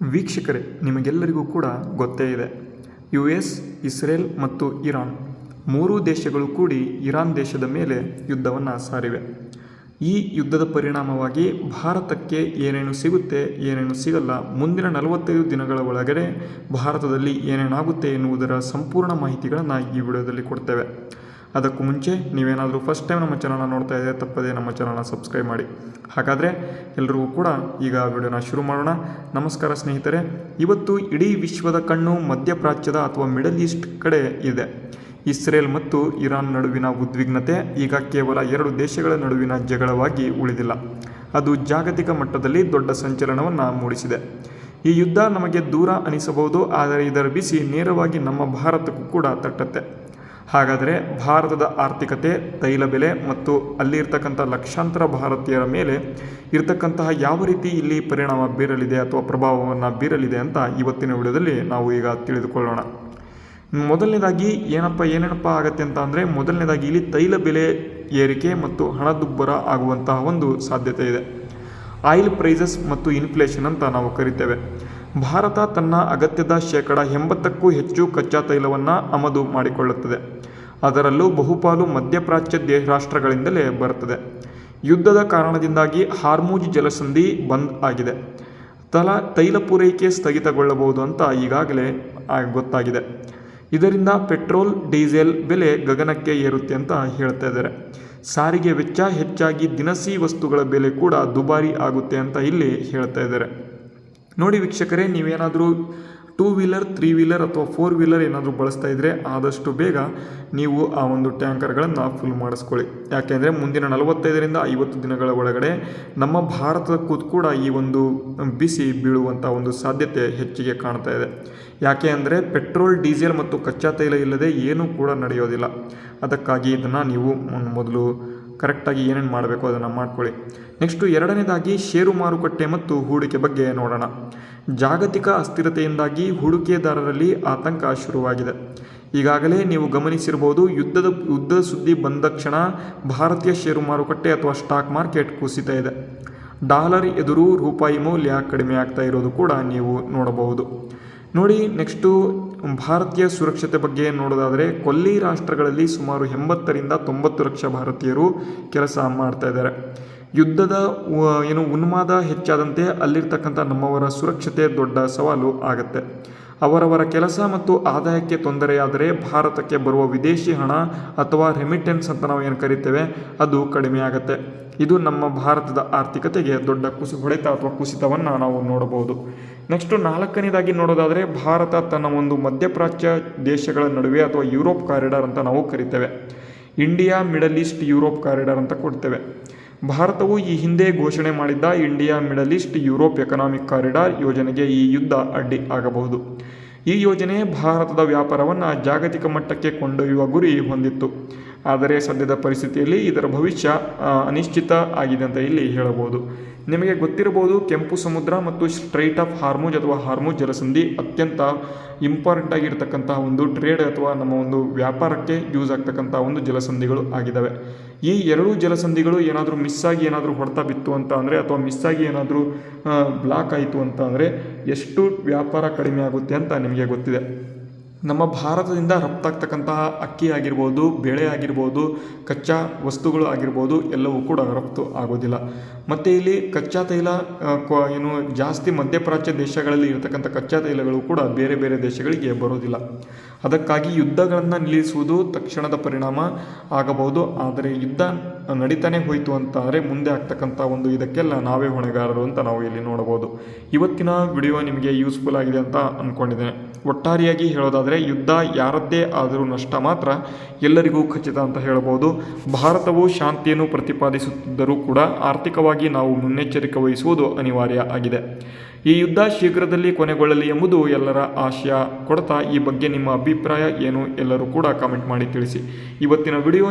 ವೀಕ್ಷಕರೇ, ನಿಮಗೆಲ್ಲರಿಗೂ ಕೂಡ ಗೊತ್ತೇ ಇದೆ, US, ಇಸ್ರೇಲ್ ಮತ್ತು ಇರಾನ್ ಮೂರೂ ದೇಶಗಳು ಕೂಡಿ ಇರಾನ್ ದೇಶದ ಮೇಲೆ ಯುದ್ಧವನ್ನು ಸಾರಿವೆ. ಈ ಯುದ್ಧದ ಪರಿಣಾಮವಾಗಿ ಭಾರತಕ್ಕೆ ಏನೇನು ಸಿಗುತ್ತೆ, ಏನೇನು ಸಿಗಲ್ಲ, ಮುಂದಿನ 45 ದಿನಗಳ ಒಳಗಡೆ ಭಾರತದಲ್ಲಿ ಏನೇನಾಗುತ್ತೆ ಎನ್ನುವುದರ ಸಂಪೂರ್ಣ ಮಾಹಿತಿಗಳನ್ನು ಈ ವಿಡಿಯೋದಲ್ಲಿ ಕೊಡ್ತೇವೆ. ಅದಕ್ಕೂ ಮುಂಚೆ ನೀವೇನಾದರೂ ಫಸ್ಟ್ ಟೈಮ್ ನಮ್ಮ ಚಾನಲ್ನ ನೋಡ್ತಾ ಇದ್ದರೆ ತಪ್ಪದೇ ನಮ್ಮ ಚಾನಲ್ನ ಸಬ್ಸ್ಕ್ರೈಬ್ ಮಾಡಿ. ಹಾಗಾದರೆ ಎಲ್ರಿಗೂ ಕೂಡ ಈಗ ವಿಡಿಯೋನ ಶುರು ಮಾಡೋಣ. ನಮಸ್ಕಾರ ಸ್ನೇಹಿತರೆ, ಇವತ್ತು ಇಡೀ ವಿಶ್ವದ ಕಣ್ಣು ಮಧ್ಯಪ್ರಾಚ್ಯದ ಅಥವಾ ಮಿಡಲ್ ಈಸ್ಟ್ ಕಡೆ ಇದೆ. ಇಸ್ರೇಲ್ ಮತ್ತು ಇರಾನ್ ನಡುವಿನ ಉದ್ವಿಗ್ನತೆ ಈಗ ಕೇವಲ 2 ದೇಶಗಳ ನಡುವಿನ ಜಗಳವಾಗಿ ಉಳಿದಿಲ್ಲ, ಅದು ಜಾಗತಿಕ ಮಟ್ಟದಲ್ಲಿ ದೊಡ್ಡ ಸಂಚಲನವನ್ನು ಮೂಡಿಸಿದೆ. ಈ ಯುದ್ಧ ನಮಗೆ ದೂರ ಅನಿಸಬಹುದು, ಆದರೆ ಇದರ ಬಿಸಿ ನೇರವಾಗಿ ನಮ್ಮ ಭಾರತಕ್ಕೂ ಕೂಡ ತಟ್ಟುತ್ತೆ. ಹಾಗಾದರೆ ಭಾರತದ ಆರ್ಥಿಕತೆ, ತೈಲ ಬೆಲೆ ಮತ್ತು ಅಲ್ಲಿರ್ತಕ್ಕಂಥ ಲಕ್ಷಾಂತರ ಭಾರತೀಯರ ಮೇಲೆ ಇರತಕ್ಕಂತಹ ಯಾವ ರೀತಿ ಇಲ್ಲಿ ಪರಿಣಾಮ ಬೀರಲಿದೆ ಅಥವಾ ಪ್ರಭಾವವನ್ನು ಬೀರಲಿದೆ ಅಂತ ಇವತ್ತಿನ ವಿಡಿಯೋದಲ್ಲಿ ನಾವು ಈಗ ತಿಳಿದುಕೊಳ್ಳೋಣ. ಮೊದಲನೇದಾಗಿ ಏನೇನಪ್ಪ ಆಗುತ್ತೆ ಅಂತ ಅಂದರೆ, ಮೊದಲನೇದಾಗಿ ಇಲ್ಲಿ ತೈಲ ಬೆಲೆ ಏರಿಕೆ ಮತ್ತು ಹಣದುಬ್ಬರ ಆಗುವಂತಹ ಒಂದು ಸಾಧ್ಯತೆ ಇದೆ. ಆಯಿಲ್ ಪ್ರೈಸಸ್ ಮತ್ತು ಇನ್ಫ್ಲೇಷನ್ ಅಂತ ನಾವು ಕರಿತೇವೆ. ಭಾರತ ತನ್ನ ಅಗತ್ಯದ 80%ಕ್ಕೂ ಹೆಚ್ಚು ಕಚ್ಚಾ ತೈಲವನ್ನು ಆಮದು ಮಾಡಿಕೊಳ್ಳುತ್ತದೆ. ಅದರಲ್ಲೂ ಬಹುಪಾಲು ಮಧ್ಯಪ್ರಾಚ್ಯ ರಾಷ್ಟ್ರಗಳಿಂದಲೇ ಬರುತ್ತದೆ. ಯುದ್ಧದ ಕಾರಣದಿಂದಾಗಿ ಹಾರ್ಮುಜ್ ಜಲಸಂಧಿ ಬಂದ್ ಆಗಿದೆ. ತೈಲ ಪೂರೈಕೆ ಸ್ಥಗಿತಗೊಳ್ಳಬಹುದು ಅಂತ ಈಗಾಗಲೇ ಗೊತ್ತಾಗಿದೆ. ಇದರಿಂದ ಪೆಟ್ರೋಲ್, ಡೀಸೆಲ್ ಬೆಲೆ ಗಗನಕ್ಕೆ ಏರುತ್ತೆ ಅಂತ ಹೇಳ್ತಾ ಇದ್ದಾರೆ. ಸಾರಿಗೆ ವೆಚ್ಚ ಹೆಚ್ಚಾಗಿ ದಿನಸಿ ವಸ್ತುಗಳ ಬೆಲೆ ಕೂಡ ದುಬಾರಿ ಆಗುತ್ತೆ ಅಂತ ಇಲ್ಲಿ ಹೇಳ್ತಾ ಇದ್ದಾರೆ. ನೋಡಿ ವೀಕ್ಷಕರೇ, ನೀವೇನಾದರೂ 2 ವೀಲರ್, 3 ವೀಲರ್ ಅಥವಾ 4 ವೀಲರ್ ಏನಾದರೂ ಬಳಸ್ತಾ ಇದ್ದರೆ ಆದಷ್ಟು ಬೇಗ ನೀವು ಆ ಒಂದು ಟ್ಯಾಂಕರ್ಗಳನ್ನು ಫುಲ್ ಮಾಡಿಸ್ಕೊಳ್ಳಿ. ಯಾಕೆಂದರೆ ಮುಂದಿನ 45ರಿಂದ 50 ದಿನಗಳ ಒಳಗಡೆ ನಮ್ಮ ಭಾರತಕ್ಕೂ ಕೂಡ ಈ ಒಂದು ಬಿಸಿ ಬೀಳುವಂಥ ಒಂದು ಸಾಧ್ಯತೆ ಹೆಚ್ಚಿಗೆ ಕಾಣ್ತಾ ಇದೆ. ಯಾಕೆ ಅಂದರೆ ಪೆಟ್ರೋಲ್, ಡೀಸೆಲ್ ಮತ್ತು ಕಚ್ಚಾ ತೈಲ ಇಲ್ಲದೆ ಏನೂ ಕೂಡ ನಡೆಯೋದಿಲ್ಲ. ಅದಕ್ಕಾಗಿ ಇದನ್ನು ನೀವು ಮೊದಲು ಕರೆಕ್ಟಾಗಿ ಏನೇನು ಮಾಡಬೇಕು ಅದನ್ನು ಮಾಡ್ಕೊಳ್ಳಿ. ನೆಕ್ಸ್ಟು ಎರಡನೇದಾಗಿ ಷೇರು ಮಾರುಕಟ್ಟೆ ಮತ್ತು ಹೂಡಿಕೆ ಬಗ್ಗೆ ನೋಡೋಣ. ಜಾಗತಿಕ ಅಸ್ಥಿರತೆಯಿಂದಾಗಿ ಹೂಡಿಕೆದಾರರಲ್ಲಿ ಆತಂಕ ಶುರುವಾಗಿದೆ. ಈಗಾಗಲೇ ನೀವು ಗಮನಿಸಿರ್ಬೋದು, ಯುದ್ಧದ ಸುದ್ದಿ ಬಂದ ಕ್ಷಣ ಭಾರತೀಯ ಷೇರು ಮಾರುಕಟ್ಟೆ ಅಥವಾ ಸ್ಟಾಕ್ ಮಾರ್ಕೆಟ್ ಕುಸಿತ ಇದೆ. ಡಾಲರ್ ಎದುರು ರೂಪಾಯಿ ಮೌಲ್ಯ ಕಡಿಮೆ ಆಗ್ತಾ ಇರೋದು ಕೂಡ ನೀವು ನೋಡಬಹುದು. ನೋಡಿ, ನೆಕ್ಸ್ಟು ಭಾರತೀಯ ಸುರಕ್ಷತೆ ಬಗ್ಗೆ ನೋಡೋದಾದರೆ, ಕೊಲ್ಲಿ ರಾಷ್ಟ್ರಗಳಲ್ಲಿ ಸುಮಾರು 80ರಿಂದ 90 ಲಕ್ಷ ಭಾರತೀಯರು ಕೆಲಸ ಮಾಡ್ತಾ ಇದ್ದಾರೆ. ಯುದ್ಧದ ಉನ್ಮಾದ ಹೆಚ್ಚಾದಂತೆ ಅಲ್ಲಿರ್ತಕ್ಕಂಥ ನಮ್ಮವರ ಸುರಕ್ಷತೆ ದೊಡ್ಡ ಸವಾಲು ಆಗುತ್ತೆ. ಅವರವರ ಕೆಲಸ ಮತ್ತು ಆದಾಯಕ್ಕೆ ತೊಂದರೆಯಾದರೆ ಭಾರತಕ್ಕೆ ಬರುವ ವಿದೇಶಿ ಹಣ ಅಥವಾ ರೆಮಿಟೆನ್ಸ್ ಅಂತ ನಾವು ಏನು ಕರಿತೇವೆ ಅದು ಕಡಿಮೆ ಆಗುತ್ತೆ. ಇದು ನಮ್ಮ ಭಾರತದ ಆರ್ಥಿಕತೆಗೆ ದೊಡ್ಡ ಹೊಡೆತ ಅಥವಾ ಕುಸಿತವನ್ನು ನಾವು ನೋಡಬಹುದು. ನೆಕ್ಸ್ಟು 4ನೇದಾಗಿ ನೋಡೋದಾದರೆ, ಭಾರತ ತನ್ನ ಒಂದು ಮಧ್ಯಪ್ರಾಚ್ಯ ದೇಶಗಳ ನಡುವೆ ಅಥವಾ ಯುರೋಪ್ ಕಾರಿಡಾರ್ ಅಂತ ನಾವು ಕರಿತೇವೆ. India, middle East, Europe corridor ಅಂತ ಕೊಡ್ತೇವೆ. ಭಾರತವು ಈ ಹಿಂದೆ ಘೋಷಣೆ ಮಾಡಿದ್ದ India, middle East, Europe economic corridor ಯೋಜನೆಗೆ ಈ ಯುದ್ಧ ಅಡ್ಡಿ ಆಗಬಹುದು. ಈ ಯೋಜನೆ ಭಾರತದ ವ್ಯಾಪಾರವನ್ನು ಜಾಗತಿಕ ಮಟ್ಟಕ್ಕೆ ಕೊಂಡೊಯ್ಯುವ ಗುರಿ ಹೊಂದಿತ್ತು. ಆದರೆ ಸದ್ಯದ ಪರಿಸ್ಥಿತಿಯಲ್ಲಿ ಇದರ ಭವಿಷ್ಯ ಅನಿಶ್ಚಿತ ಆಗಿದೆ ಅಂತ ಇಲ್ಲಿ ಹೇಳಬಹುದು. ನಿಮಗೆ ಗೊತ್ತಿರಬಹುದು, ಕೆಂಪು ಸಮುದ್ರ ಮತ್ತು ಸ್ಟ್ರೈಟ್ ಆಫ್ ಹಾರ್ಮುಜ್ ಅಥವಾ ಹಾರ್ಮುಜ್ ಜಲಸಂಧಿ ಅತ್ಯಂತ ಇಂಪಾರ್ಟೆಂಟ್ ಆಗಿರ್ತಕ್ಕಂತಹ ಒಂದು ಟ್ರೇಡ್ ಅಥವಾ ನಮ್ಮ ಒಂದು ವ್ಯಾಪಾರಕ್ಕೆ ಯೂಸ್ ಆಗ್ತಕ್ಕಂಥ ಒಂದು ಜಲಸಂಧಿಗಳು ಆಗಿದ್ದಾವೆ. ಈ 2 ಜಲಸಂಧಿಗಳು ಏನಾದರೂ ಮಿಸ್ಸಾಗಿ ಏನಾದರೂ ಹೊಡೆತ ಬಿತ್ತು ಅಂತ ಅಂದರೆ ಅಥವಾ ಮಿಸ್ಸಾಗಿ ಏನಾದರೂ ಬ್ಲಾಕ್ ಆಯಿತು ಅಂತ ಅಂದರೆ ಎಷ್ಟು ವ್ಯಾಪಾರ ಕಡಿಮೆ ಆಗುತ್ತೆ ಅಂತ ನಿಮಗೆ ಗೊತ್ತಿದೆ. ನಮ್ಮ ಭಾರತದಿಂದ ರಫ್ತಾಗ್ತಕ್ಕಂತಹ ಅಕ್ಕಿ ಆಗಿರ್ಬೋದು, ಬೇಳೆ ಆಗಿರ್ಬೋದು, ಕಚ್ಚಾ ವಸ್ತುಗಳು ಆಗಿರ್ಬೋದು, ಎಲ್ಲವೂ ಕೂಡ ರಫ್ತು ಆಗೋದಿಲ್ಲ. ಮತ್ತು ಇಲ್ಲಿ ಕಚ್ಚಾ ತೈಲ ಜಾಸ್ತಿ ಮಧ್ಯಪ್ರಾಚ್ಯ ದೇಶಗಳಲ್ಲಿ ಇರತಕ್ಕಂಥ ಕಚ್ಚಾ ತೈಲಗಳು ಕೂಡ ಬೇರೆ ಬೇರೆ ದೇಶಗಳಿಗೆ ಬರೋದಿಲ್ಲ. ಅದಕ್ಕಾಗಿ ಯುದ್ಧಗಳನ್ನು ನಿಲ್ಲಿಸುವುದು ತಕ್ಷಣದ ಪರಿಣಾಮ ಆಗಬಹುದು. ಆದರೆ ಯುದ್ಧ ನಡೀತಾನೆ ಹೋಯಿತು ಅಂತ ಅಂದರೆ ಮುಂದೆ ಆಗ್ತಕ್ಕಂಥ ಒಂದು ಇದಕ್ಕೆಲ್ಲ ನಾವೇ ಹೊಣೆಗಾರರು ಅಂತ ನಾವು ಇಲ್ಲಿ ನೋಡಬಹುದು. ಇವತ್ತಿನ ವಿಡಿಯೋ ನಿಮಗೆ ಯೂಸ್ಫುಲ್ ಆಗಿದೆ ಅಂತ ಅಂದ್ಕೊಂಡಿದ್ದೇನೆ. ಒಟ್ಟಾರೆಯಾಗಿ ಹೇಳೋದಾದರೆ, ಯುದ್ಧ ಯಾರದ್ದೇ ಆದರೂ ನಷ್ಟ ಮಾತ್ರ ಎಲ್ಲರಿಗೂ ಖಚಿತ ಅಂತ ಹೇಳಬಹುದು. ಭಾರತವು ಶಾಂತಿಯನ್ನು ಪ್ರತಿಪಾದಿಸುತ್ತಿದ್ದರೂ ಕೂಡ ಆರ್ಥಿಕವಾಗಿ ನಾವು ಮುನ್ನೆಚ್ಚರಿಕೆ ವಹಿಸುವುದು ಅನಿವಾರ್ಯ ಆಗಿದೆ. ಈ ಯುದ್ಧ ಶೀಘ್ರದಲ್ಲಿ ಕೊನೆಗೊಳ್ಳಲಿ ಎಂಬುದು ಎಲ್ಲರ ಆಶಯ. ಕೊಡ್ತಾ ಈ ಬಗ್ಗೆ ನಿಮ್ಮ ಅಭಿಪ್ರಾಯ ಏನು ಎಲ್ಲರೂ ಕೂಡ ಕಾಮೆಂಟ್ ಮಾಡಿ ತಿಳಿಸಿ. ಇವತ್ತಿನ ವಿಡಿಯೋ